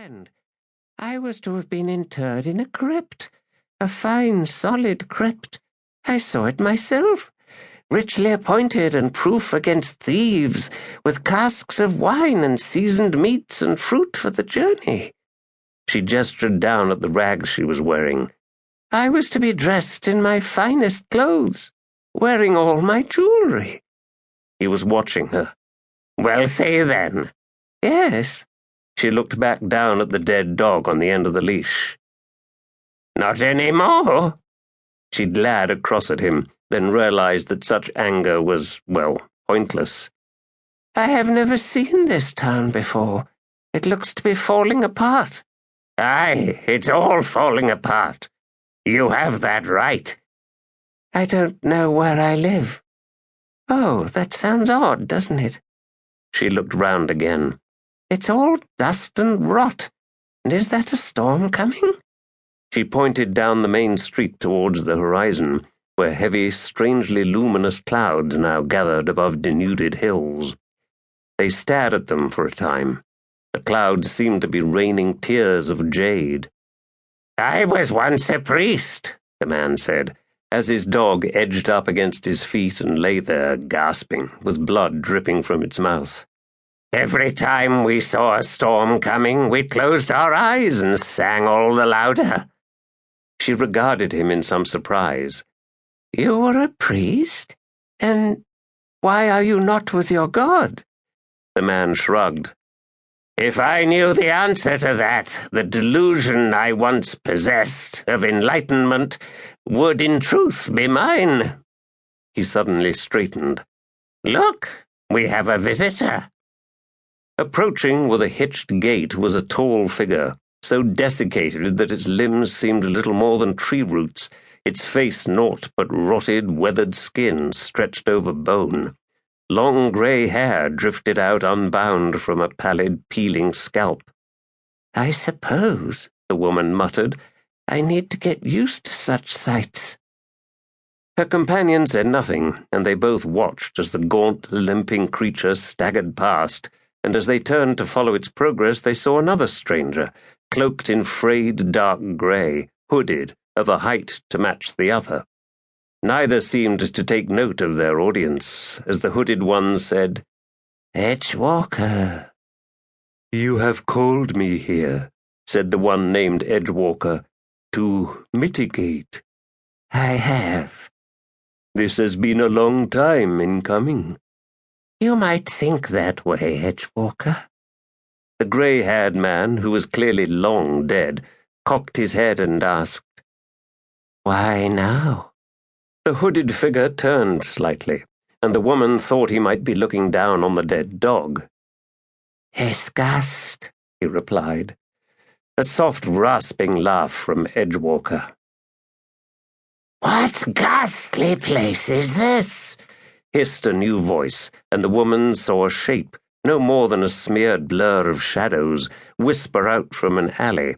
friend. I was to have been interred in a crypt, a fine, solid crypt. I saw it myself, richly appointed and proof against thieves, with casks of wine and seasoned meats and fruit for the journey. She gestured down at the rags she was wearing. I was to be dressed in my finest clothes, wearing all my jewelry. He was watching her. Wealthy, then? Yes. She looked back down at the dead dog on the end of the leash. Not any more? She glared across at him, then realized that such anger was, well, pointless. I have never seen this town before. It looks to be falling apart. Aye, it's all falling apart. You have that right. I don't know where I live. Oh, that sounds odd, doesn't it? She looked round again. It's all dust and rot. And is that a storm coming? She pointed down the main street towards the horizon, where heavy, strangely luminous clouds now gathered above denuded hills. They stared at them for a time. The clouds seemed to be raining tears of jade. I was once a priest, the man said, as his dog edged up against his feet and lay there, gasping, with blood dripping from its mouth. Every time we saw a storm coming, we closed our eyes and sang all the louder. She regarded him in some surprise. You were a priest? Then why are you not with your god? The man shrugged. If I knew the answer to that, the delusion I once possessed of enlightenment would in truth be mine. He suddenly straightened. Look, we have a visitor. Approaching with a hitched gait was a tall figure, so desiccated that its limbs seemed little more than tree roots, its face naught but rotted, weathered skin stretched over bone. Long grey hair drifted out unbound from a pallid, peeling scalp. I suppose, the woman muttered, I need to get used to such sights. Her companion said nothing, and they both watched as the gaunt, limping creature staggered past, and as they turned to follow its progress they saw another stranger, cloaked in frayed dark grey, hooded, of a height to match the other. Neither seemed to take note of their audience, as the hooded one said, Edgewalker. You have called me here, said the one named Edgewalker, to mitigate. I have. This has been a long time in coming. You might think that way, Edgewalker. The grey-haired man, who was clearly long dead, cocked his head and asked, Why now? The hooded figure turned slightly, and the woman thought he might be looking down on the dead dog. Disgust, he replied. A soft, rasping laugh from Edgewalker. What ghastly place is this? Hissed a new voice, and the woman saw a shape, no more than a smeared blur of shadows, whisper out from an alley,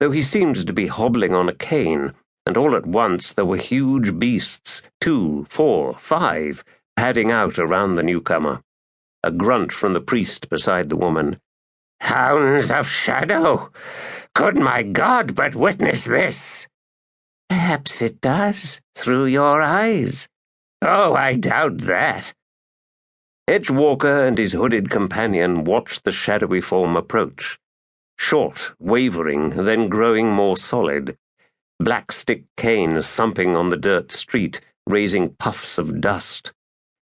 though he seemed to be hobbling on a cane, and all at once there were huge beasts, 2, 4, 5, padding out around the newcomer. A grunt from the priest beside the woman. Hounds of shadow! Could my God but witness this? Perhaps it does, through your eyes. Oh, I doubt that. Edgewalker and his hooded companion watched the shadowy form approach. Short, wavering, then growing more solid. Black stick cane thumping on the dirt street, raising puffs of dust.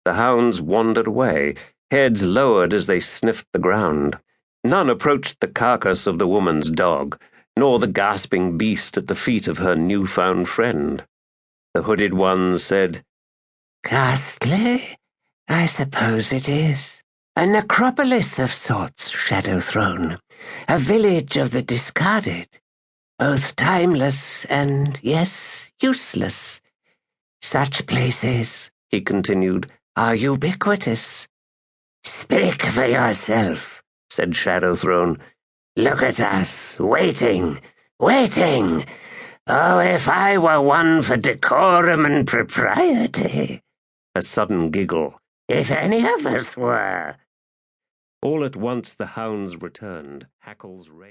The hounds wandered away, heads lowered as they sniffed the ground. None approached the carcass of the woman's dog, nor the gasping beast at the feet of her new-found friend. The hooded one said, Ghastly? I suppose it is. A necropolis of sorts, Shadow Throne. A village of the discarded. Both timeless and, yes, useless. Such places, he continued, are ubiquitous. Speak for yourself, said Shadow Throne. Look at us, waiting, waiting. Oh, if I were one for decorum and propriety. A sudden giggle. If any of us were. All at once the hounds returned, hackles raised.